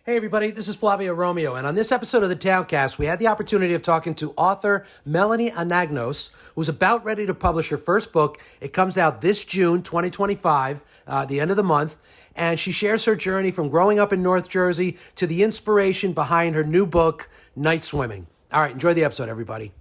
Hey everybody, this is Flavio Romeo, and on this episode of the Towncast, we had the opportunity of talking to author Melanie Anagnos, who's about ready to publish her first book. It comes out this June 2025, the end of the month, and she shares her journey from growing up in North Jersey to the inspiration behind her new book, Night Swimming. All right, enjoy the episode, everybody.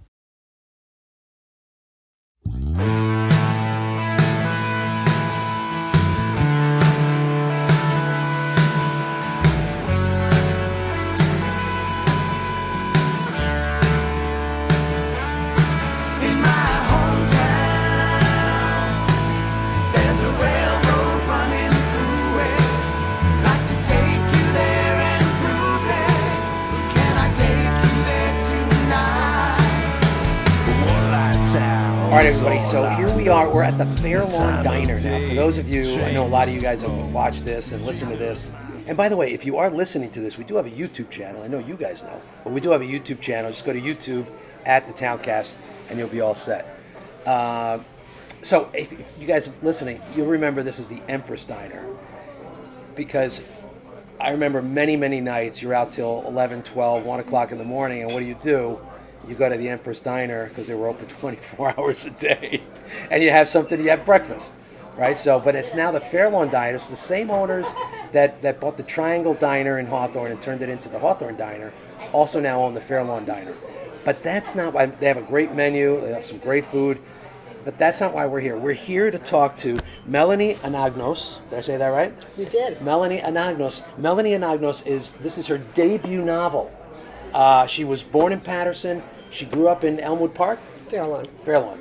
All right, everybody, so here we are. We're at the Fairlawn Diner now. For those of you, I know a lot of you guys have watched this and listened to this. And by the way, if you are listening to this, we do have a YouTube channel. I know you guys know, but we do have a YouTube channel. Just go to YouTube at the Towncast, and you'll be all set. So if you guys are listening, you'll remember this is the Empress Diner. Because I remember many, many nights, you're out till 11, 12, 1 o'clock in the morning, and what do? You go to the Empress Diner because they were open 24 hours a day, and you have breakfast, right? So, but it's now the Fairlawn Diner. It's the same owners that bought the Triangle Diner in Hawthorne and turned it into the Hawthorne Diner, also now own the Fairlawn Diner. But that's not why. They have a great menu, they have some great food, but that's not why we're here. We're here to talk to Melanie Anagnos. Did I say that right? You did. Melanie Anagnos. Melanie Anagnos this is her debut novel. She was born in Patterson. She grew up in Elmwood Park? Fairlawn.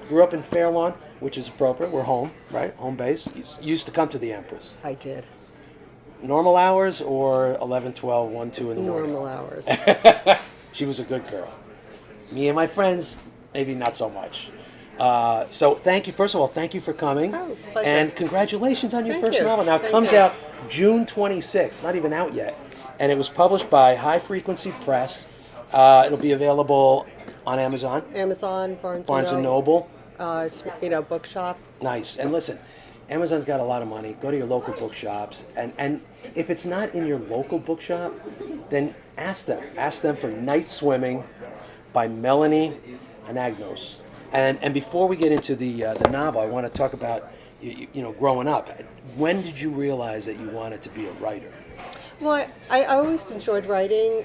Grew up in Fairlawn, which is appropriate. We're home, right? Home base. You used to come to the Empress. I did. Normal hours or 11, 12, 1, 2 in the morning? Normal hours. She was a good girl. Me and my friends, maybe not so much. So thank you. First of all, thank you for coming. Oh, pleasure. And congratulations on your Thank first you. novel. Now, it Thank comes you. out June 26th. Not even out yet. And it was published by High Frequency Press. It'll be available on Amazon. Amazon, Barnes and Noble. Bookshop. Nice. And listen, Amazon's got a lot of money. Go to your local bookshops. And if it's not in your local bookshop, then ask them. Ask them for Night Swimming by Melanie Anagnos. And before we get into the novel, I want to talk about, growing up. When did you realize that you wanted to be a writer? Well, I always enjoyed writing.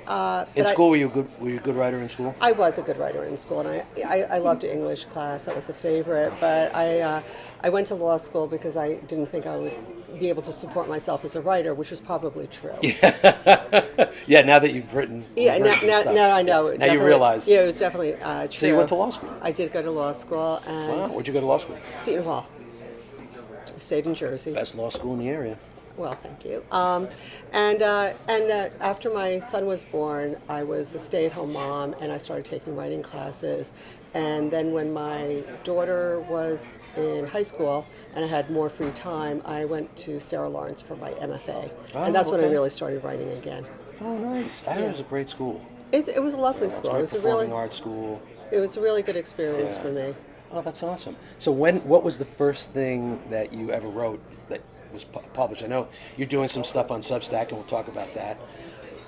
In school, were you a good writer in school? I was a good writer in school, and I loved English class. That was a favorite. But I went to law school because I didn't think I would be able to support myself as a writer, which was probably true. Yeah, now that you've written. Yeah, now I know. Now you realize. Yeah, it was definitely true. So you went to law school? I did go to law school. And wow, where'd you go to law school? Seton Hall. I stayed in Jersey. Best law school in the area. Well, thank you. And after my son was born, I was a stay-at-home mom, and I started taking writing classes. And then when my daughter was in high school and I had more free time, I went to Sarah Lawrence for my MFA. And that's when I really started writing again. Oh, nice. It was a great school. It was a lovely school. It was a performing arts school. It was a really good experience for me. Oh, that's awesome. So what was the first thing that you ever wrote that was published? I know you're doing some stuff on Substack, and we'll talk about that.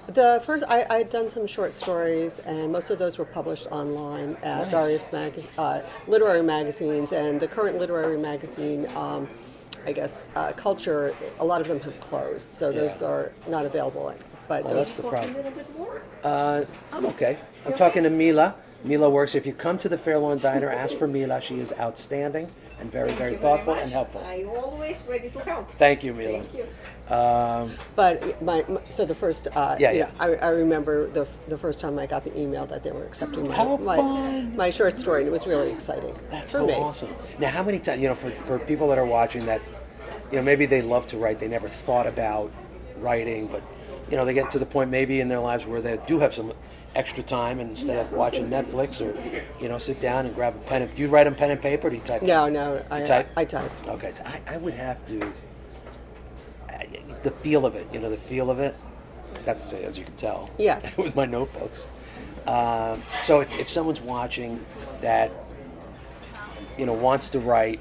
The first, I'd done some short stories, and most of those were published online at various literary magazines. And the current literary magazine, Culture, a lot of them have closed, so those are not available. But that's the problem. I'm okay. I'm talking to Mila. Mila works. If you come to the Fairlawn Diner, ask for Mila. She is outstanding and very, very thoughtful and helpful. I'm always ready to help. Thank you, Mila. Thank you. But the first, I remember the first time I got the email that they were accepting my short story, and it was really exciting. That's for so me. Awesome. Now, how many times, for people that are watching that, maybe they love to write, they never thought about writing, but, they get to the point maybe in their lives where they do have some extra time, and instead of watching Netflix or, sit down and grab a pen. Do you write on pen and paper, or do you type? No, I type. Okay, so I would have to, the feel of it, that's as you can tell. Yes. With my notebooks. So if someone's watching that, wants to write,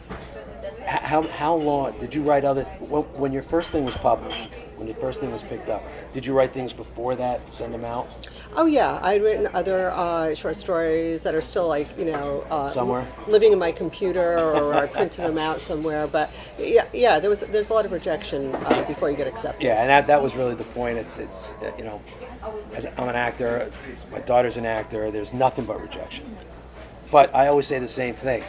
how long, did you write when your first thing was published, when the first thing was picked up. Did you write things before that, send them out? Oh yeah, I'd written other short stories that are still Somewhere? living in my computer, or I printed them out somewhere. But yeah, there's a lot of rejection before you get accepted. Yeah, and that was really the point. It's as I'm an actor, my daughter's an actor. There's nothing but rejection. But I always say the same thing.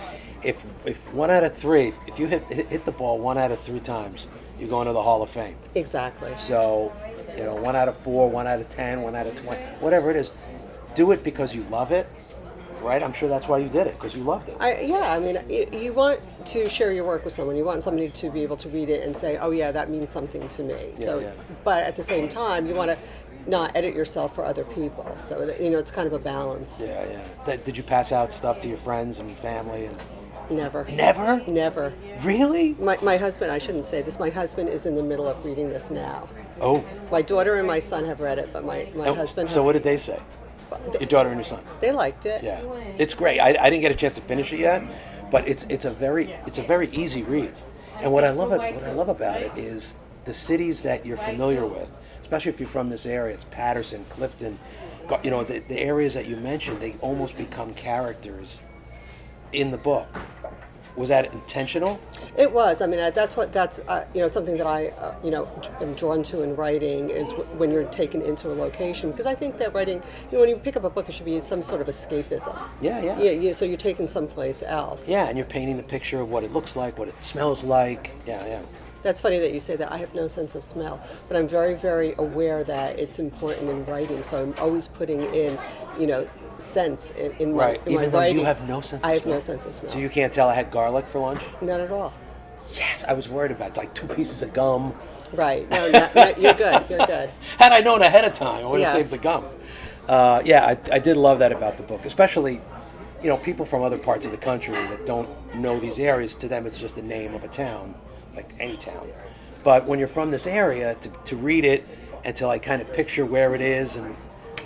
If 1 out of 3, if you hit the ball 1 out of 3 times, you go into the Hall of Fame. Exactly. So, 1 out of 4, 1 out of 10, 1 out of 20, whatever it is, do it because you love it, right? I'm sure that's why you did it, because you loved it. You want to share your work with someone. You want somebody to be able to read it and say, oh yeah, that means something to me. Yeah. But at the same time, you want to not edit yourself for other people. So that, it's kind of a balance. Yeah. Did you pass out stuff to your friends and family? Never. Never? Never. Really? My husband, I shouldn't say this, my husband is in the middle of reading this now. Oh. My daughter and my son have read it, but my husband So what did they say? Your daughter and your son? They liked it. Yeah. It's great. I didn't get a chance to finish it yet, but it's a very easy read. And what I love about it is the cities that you're familiar with, especially if you're from this area. It's Patterson, Clifton, the areas that you mentioned, they almost become characters in the book. Was that intentional? It was. I mean, that's something that I am drawn to in writing is when you're taken into a location, because I think that writing, when you pick up a book, it should be some sort of escapism. Yeah. So you're taken someplace else. Yeah, and you're painting the picture of what it looks like, what it smells like. Yeah. That's funny that you say that. I have no sense of smell, but I'm very, very aware that it's important in writing. So I'm always putting in, scents in my Even my though writing. you have no sense of smell? I have no sense of smell. So you can't tell I had garlic for lunch? Not at all. Yes, I was worried about 2 pieces of gum. Right. No, you're good. You're good. Had I known ahead of time, I would have Yes. saved the gum. I did love that about the book, especially, people from other parts of the country that don't know these areas. To them, it's just the name of a town, like any town. But when you're from this area, to read it and to kind of picture where it is, and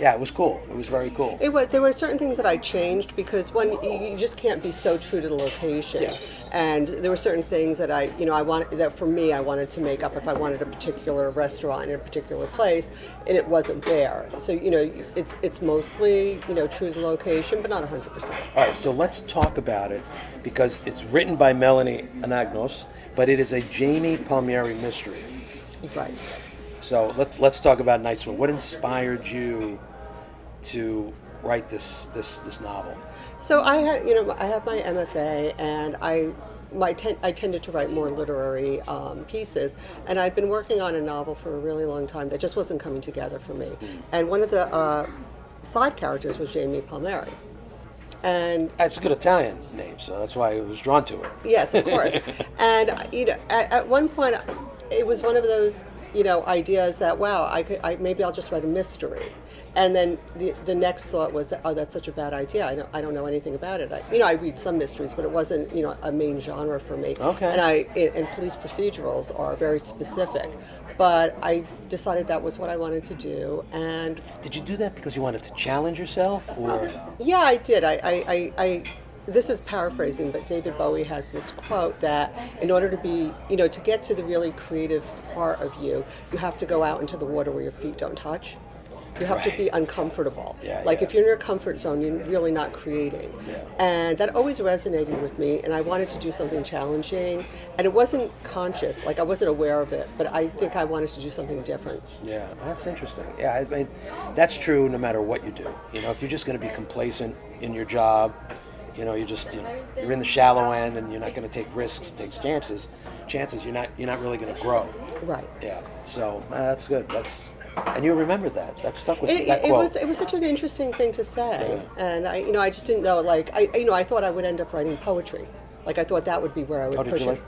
it was cool. It was very cool. There were certain things that I changed because you just can't be so true to the location. Yeah. And there were certain things that I wanted to make up if I wanted a particular restaurant in a particular place, and it wasn't there. So it's mostly true to the location, but not 100%. All right, so let's talk about it because it's written by Melanie Anagnos, but it is a Jamie Palmieri mystery. Right. So let's talk about Night Swim. What inspired you to write this novel? So I have my MFA, and I tended to write more literary pieces, and I'd been working on a novel for a really long time that just wasn't coming together for me. And one of the side characters was Jamie Palmieri. And It's a good Italian name, so that's why I was drawn to it. yes, of course. And at one point, it was one of those ideas that maybe I'll just write a mystery. And then the next thought was that, that's such a bad idea. I don't know anything about it. I read some mysteries, but it wasn't a main genre for me. Okay. And police procedurals are very specific. But I decided that was what I wanted to do. And Did you do that because you wanted to challenge yourself, or? yeah, I did. This is paraphrasing, but David Bowie has this quote that in order to be, to get to the really creative part of you, you have to go out into the water where your feet don't touch. You have to be uncomfortable. If you're in your comfort zone, you're really not creating. Yeah. And that always resonated with me, and I wanted to do something challenging. And it wasn't conscious, I wasn't aware of it, but I think I wanted to do something different. Yeah, that's interesting. Yeah, I mean, that's true no matter what you do. If you're just going to be complacent in your job, you're in the shallow end and you're not going to take risks, take chances, you're not really going to grow. Right. Yeah. So that's good. And you remembered that. That stuck with you. That It quote. was such an interesting thing to say, Yeah. and I just didn't know. I thought I would end up writing poetry. I thought that would be where I would Did push you it.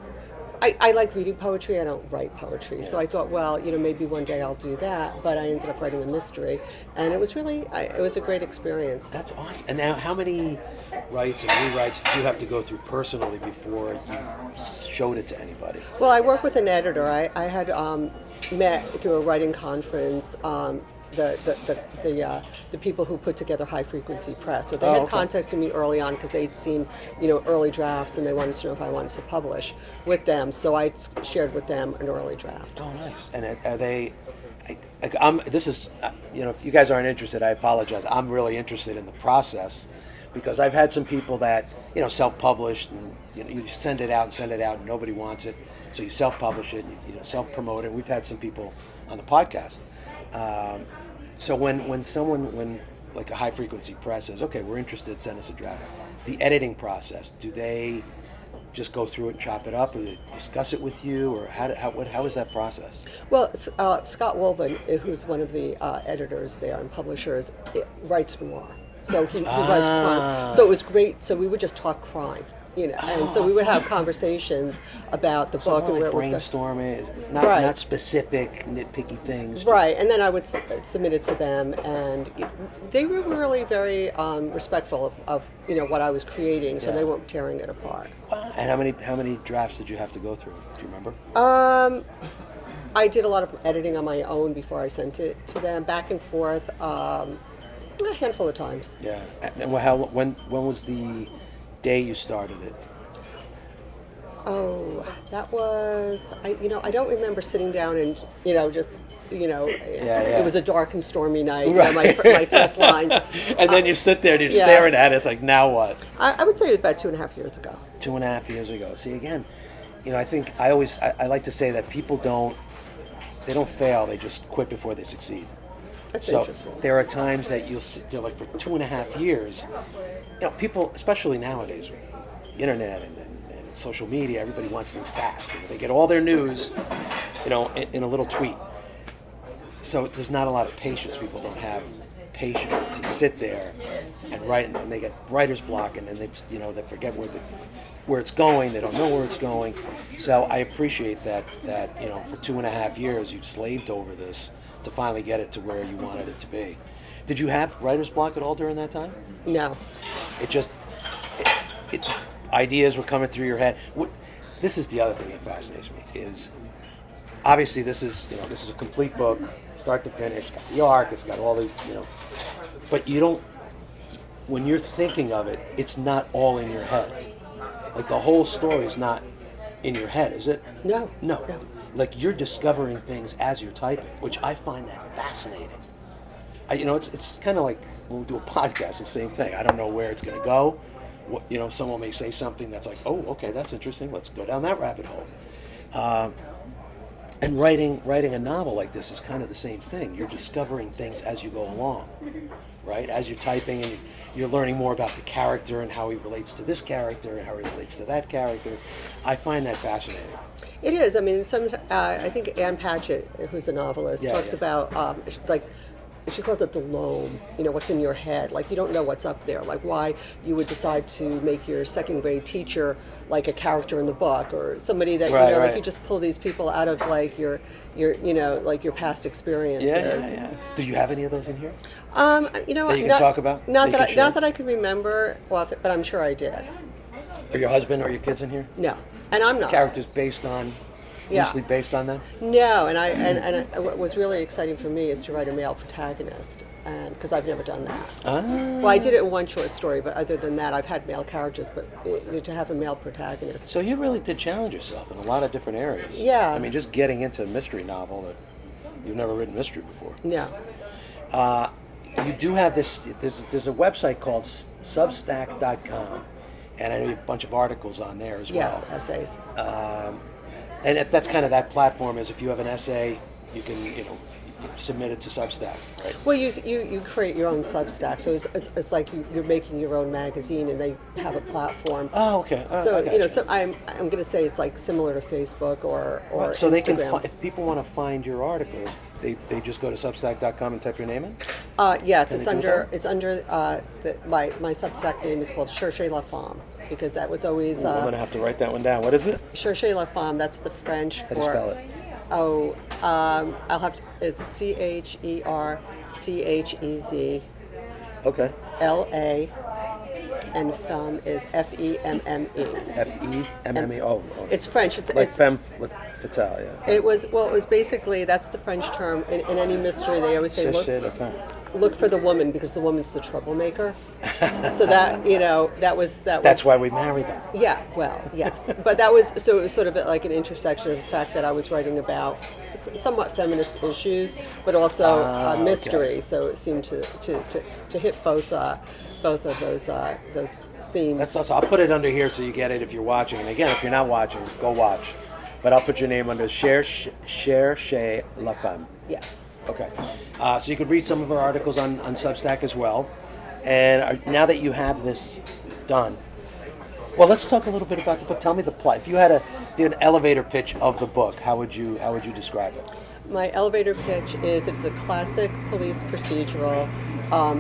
I like reading poetry. I don't write poetry, so I thought, maybe one day I'll do that. But I ended up writing a mystery, and it was it was a great experience. That's awesome. And now, how many writes and rewrites did you have to go through personally before you showed it to anybody? Well, I work with an editor. I had met through a writing conference the people who put together High Frequency Press. So they Oh, had okay. contacted me early on because they'd seen, early drafts, and they wanted to know if I wanted to publish with them. So I shared with them an early draft. Oh, nice. And are they? This is, if you guys aren't interested, I apologize. I'm really interested in the process because I've had some people that, self-published, and you send it out, and nobody wants it, so you self-publish it, self-promote it. We've had some people on the podcast. So when someone like a High Frequency Press says, okay, we're interested, send us a draft. The editing process, do they just go through it and chop it up, or they discuss it with you, or how is that process? Well, Scott Wolven, who's one of the editors there and publishers, writes noir. So he writes crime. So it was great. So we would just talk crime, and so we would have conversations about the book and More where like it was going. brainstorming, Right. not specific nitpicky things. Right, and then I would submit it to them, and they were really very respectful of what I was creating, so they weren't tearing it apart. And how many drafts did you have to go through? Do you remember? I did a lot of editing on my own before I sent it to them, back and forth, a handful of times. Yeah. And when was the day you started it? Oh, that was, I don't remember sitting down and, it was a dark and stormy night, Right. my first lines. And then you sit there and you're yeah. staring at it. It's like, now what? I would say about 2.5 years ago. 2.5 years ago. See, again, I think I like to say that people don't fail, they just quit before they succeed. That's So interesting. there are times that you'll sit there, like for 2.5 years, people, especially nowadays with the internet and social media, everybody wants things fast. They get all their news, in a little tweet. So there's not a lot of patience. People don't have patience to sit there and write, and they get writer's block, and then they forget where it's going. They don't know where it's going. So I appreciate that for 2.5 years you slaved over this to finally get it to where you wanted it to be. Did you have writer's block at all during that time? No. Ideas were coming through your head. This is the other thing that fascinates me is obviously this is a complete book, start to finish. It's got the arc, it's got all the but you don't. When you're thinking of it, it's not all in your head. Like the whole story is not in your head, is it? No. Like you're discovering things as you're typing, which I find that fascinating. It's kind of like when we do a podcast, the same thing. I don't know where it's going to go. Someone may say something that's like, oh, okay, that's interesting. Let's go down that rabbit hole. And writing a novel like this is kind of the same thing. You're discovering things as you go along, right? As you're typing and you're learning more about the character and how he relates to this character and how he relates to that character. I find that fascinating. It is. I mean, I think Ann Patchett, who's a novelist, talks about she calls it the loam. What's in your head. Like you don't know what's up there. Like why you would decide to make your second grade teacher like a character in the book, or somebody that Right. like you just pull these people out of like your like your past experiences. Yeah. Do you have any of those in here? That you can talk about? Not that you can not that I can remember. Well, but I'm sure I did. Are your husband or your kids in here? No, and I'm not. Characters based on. Yeah. Loosely based on them? No, and what was really exciting for me is to write a male protagonist, and because I've never done that. Well, I did it in one short story, but other than that, I've had male characters, but to have a male protagonist. So you really did challenge yourself in a lot of different areas. Yeah. I mean, just getting into a mystery novel that you've never written mystery before. No. You do have this. There's a website called Substack.com, and I know you have a bunch of articles on there as well. Yes, essays. And that's kind of that platform. Is if you have an essay, you can you submit it to Substack, right? Well, you create your own Substack, so it's like you're making your own magazine, and they have a platform. Oh, okay. So I got so I'm going to say it's like similar to Facebook or so Instagram. they can if people want to find your articles, they just go to Substack.com and type your name in. Yes, Can it's they do under my Substack name is called Cherchez la Femme, because that was always I'm gonna have to write that one down. What is it? Cherchez la Femme. That's the French for. How do you spell it? Oh, I'll have to. It's CherChez Okay. LA, and femme is FEMME. FEMME. Oh. It's French. Like it's femme Fatale, yeah. It was basically, that's the French term. In any mystery, they always say, look for the woman, because the woman's the troublemaker. So that, that was. That's why we married them. Yeah, well, yes. But that was, so it was sort of like an intersection of the fact that I was writing about somewhat feminist issues, but also mystery. Okay. So it seemed to hit both of those themes. That's awesome. I'll put it under here so you get it if you're watching. And again, if you're not watching, go watch. But I'll put your name under Cherchez la Femme. Yes. Okay. So you could read some of our articles on Substack as well. And now that you have this done, well, let's talk a little bit about the book. Tell me the plot. If you had an elevator pitch of the book, how would you describe it? My elevator pitch is it's a classic police procedural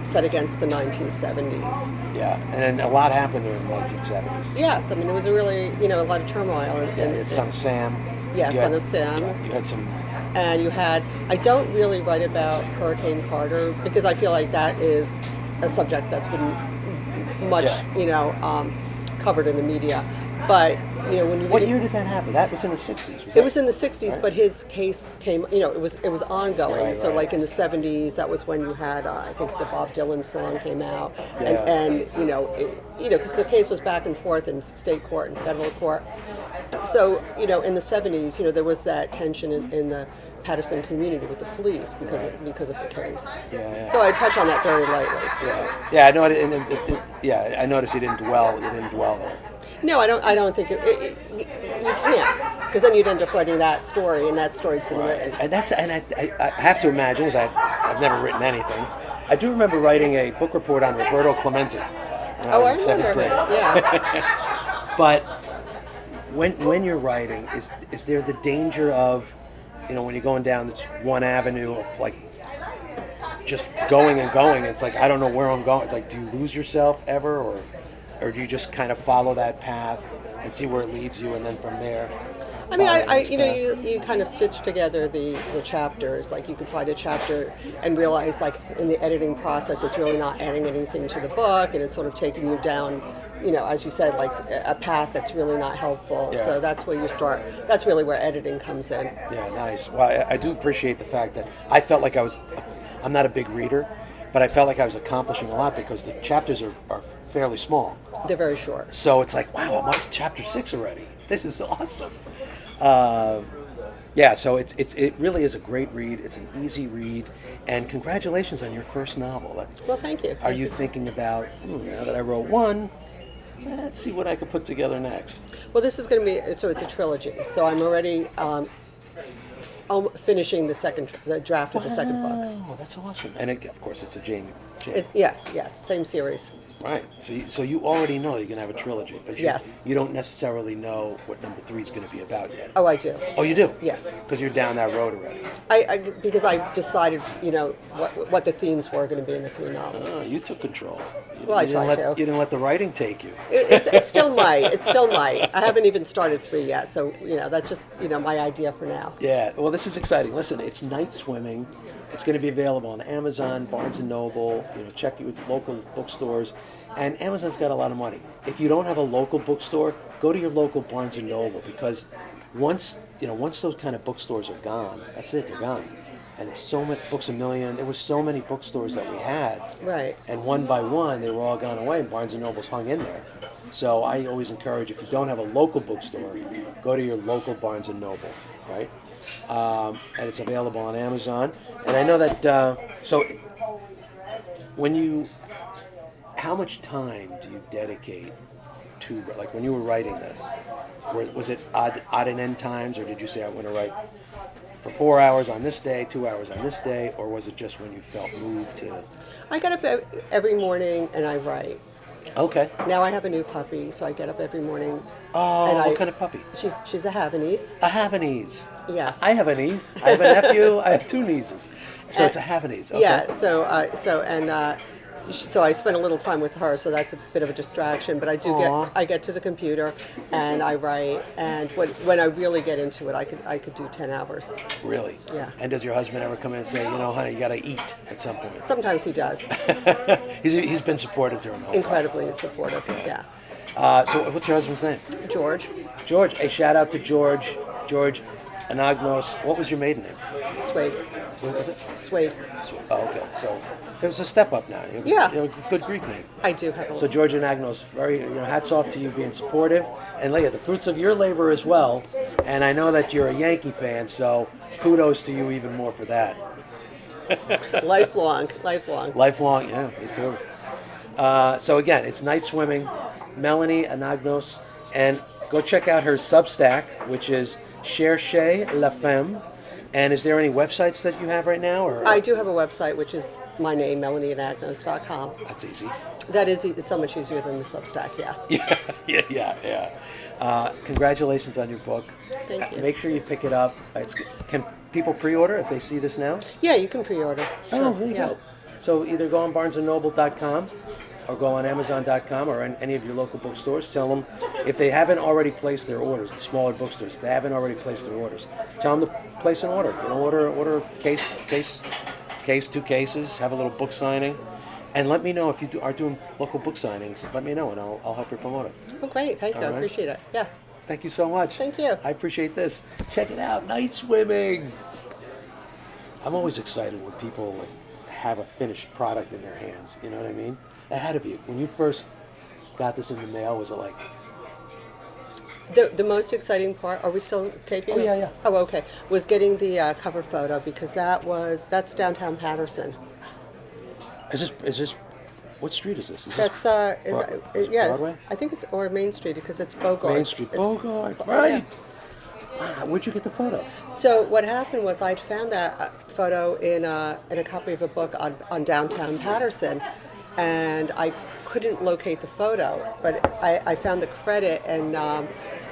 set against the 1970s. Yeah, and then a lot happened during the 1970s. Yes, I mean, it was a really, a lot of turmoil. Son of Sam. Yeah, Son of Sam. Yeah, you had some... And I don't really write about Hurricane Carter because I feel like that is a subject that's been much, covered in the media. But, when you... What year did that happen? That was in the 60s. It was in the 60s, right? But his case came, it was ongoing. Right, so right. Like in the 70s, that was when you had, I think the Bob Dylan song came out. Yeah. And because the case was back and forth in state court and federal court. So, in the 70s, there was that tension in the Patterson community with the police because of the case. Yeah. So I touch on that very lightly. Yeah. I know. I noticed you didn't dwell there. No, I don't think you can't, because then you'd end up writing that story, and that story's been written. And I have to imagine, because I've never written anything. I do remember writing a book report on Roberto Clemente when I was in 7th grade. Yeah. But when you're writing, is there the danger of, when you're going down this one avenue of like just going and going? It's like I don't know where I'm going. It's like, do you lose yourself ever, or do you just kind of follow that path and see where it leads you, and then from there? I mean, you kind of stitch together the chapters. Like you could find a chapter and realize, like in the editing process, it's really not adding anything to the book, and it's sort of taking you down, as you said, like a path that's really not helpful. Yeah. So that's where you start. That's really where editing comes in. Yeah, nice. Well, I do appreciate the fact that I felt like I'm not a big reader, but I felt like I was accomplishing a lot because the chapters are fairly small. They're very short. So it's like, wow, I'm up to chapter 6 already. This is awesome. So it really is a great read. It's an easy read, and congratulations on your first novel. Well, thank you. Are you thinking about, now that I wrote one, let's see what I could put together next? Well, this is going to be, it's a trilogy. So I'm already finishing the draft of the second book. Oh, that's awesome. And of course, it's a Jamie. Yes, same series. Right. So you already know you're going to have a trilogy, but yes. You don't necessarily know what number 3 is going to be about yet. Oh, I do. Oh, you do? Yes. Because you're down that road already. Because I decided, what the themes were going to be in the 3 novels. Oh, you took control. I tried to. You didn't let the writing take you. It still might. It still might. I haven't even started 3 yet, so that's just my idea for now. Yeah. Well, this is exciting. Listen, it's Night Swimming. It's going to be available on Amazon, Barnes & Noble. Check with local bookstores. And Amazon's got a lot of money. If you don't have a local bookstore, go to your local Barnes & Noble, because once those kind of bookstores are gone, that's it. They're gone. And so many Books A Million. There were so many bookstores that we had. Right. And one by one, they were all gone away. And Barnes & Noble's hung in there. So I always encourage, if you don't have a local bookstore, go to your local Barnes & Noble, right? And it's available on Amazon. And I know that, how much time do you dedicate to, like when you were writing this, was it odd and end times, or did you say I want to write for 4 hours on this day, 2 hours on this day, or was it just when you felt moved to? I get up every morning and I write. Okay. Now I have a new puppy, so I get up every morning. Oh, what kind of puppy? She's a Havanese. A Havanese. Yes. I have a niece. I have a nephew. I have 2 nieces. So it's a Havanese. Okay. Yeah. So I spend a little time with her, so that's a bit of a distraction. But I get to the computer and I write. And when I really get into it, I could do 10 hours. Really? Yeah. And does your husband ever come in and say, honey, you got to eat at some point? Sometimes he does. He's been supportive during the whole Incredibly process. supportive. Yeah. So what's your husband's name? George. George. A shout out to George. George, Anagnos. What was your maiden name? Suede. What was it? Suede. Oh, okay. So it was a step up now. Yeah. You have a good Greek name. I do have a So George Anagnos, very hats off to you being supportive, and look at the fruits of your labor as well. And I know that you're a Yankee fan, so kudos to you even more for that. lifelong. Lifelong, yeah, me too. So again, it's Night Swimming, Melanie Anagnos, and go check out her Substack, which is Cherchez la Femme. And is there any websites that you have right now? Or I do have a website, which is my name, melanieanagnos.com. That's easy. That is so much easier than the Substack, yes. Yeah. Congratulations on your book. Thank you. Make sure you pick it up. Can people pre-order if they see this now? Yeah, you can pre-order. Oh, Sure. there you Yeah. go. So either go on BarnesandNoble.com or go on Amazon.com or in any of your local bookstores. Tell them if they haven't already placed their orders, the smaller bookstores, if they haven't already placed their orders, tell them to place an order. Order a case, 2 cases, have a little book signing. And let me know if you are doing local book signings. Let me know, and I'll help you promote it. Oh, great. Thank you. All I right. appreciate it. Yeah. Thank you so much. Thank you. I appreciate this. Check it out, Night Swimming. I'm always excited when people have a finished product in their hands. You know what I mean? It had to be. When you first got this in the mail, was it like... The most exciting part, are we still taping? Oh, yeah. Oh, okay. Was getting the cover photo because that's downtown Patterson. Is this... What street is this? Is That's is yeah. Broadway? I think it's or Main Street because it's Bogart. Main Street. It's- Bogart, right. Wow, where'd you get the photo? So what happened was I'd found that photo in a copy of a book on downtown Patterson, and I couldn't locate the photo, but I found the credit, and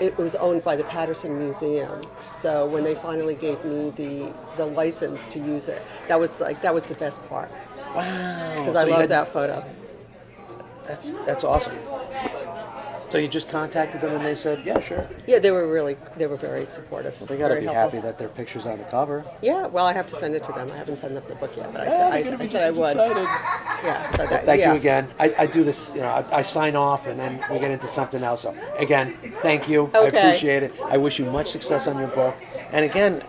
it was owned by the Patterson Museum. So when they finally gave me the license to use it, that was the best part Wow. because I love that photo. That's awesome. So you just contacted them and they said, yeah, sure. Yeah, they were very supportive. They got to very be helpful. happy that their picture's on the cover. Yeah, well, I have to send it to them. I haven't sent them the book yet, but They're I gonna be said I just would. excited. Yeah, so that, Thank yeah. you again. I do this, I sign off and then we get into something else. So again, thank you. I Okay. appreciate it. I wish you much success on your book. And again,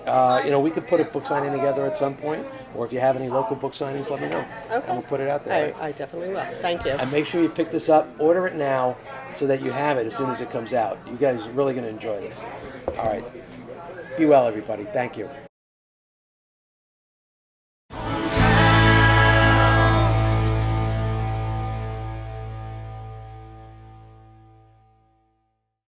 we could put a book signing together at some point, or if you have any local book signings, let me know. Okay. And we'll put it out there. I definitely will. Thank you. And make sure you pick this up, order it now, so that you have it as soon as it comes out. You guys are really going to enjoy this. All right. Be well, everybody. Thank you.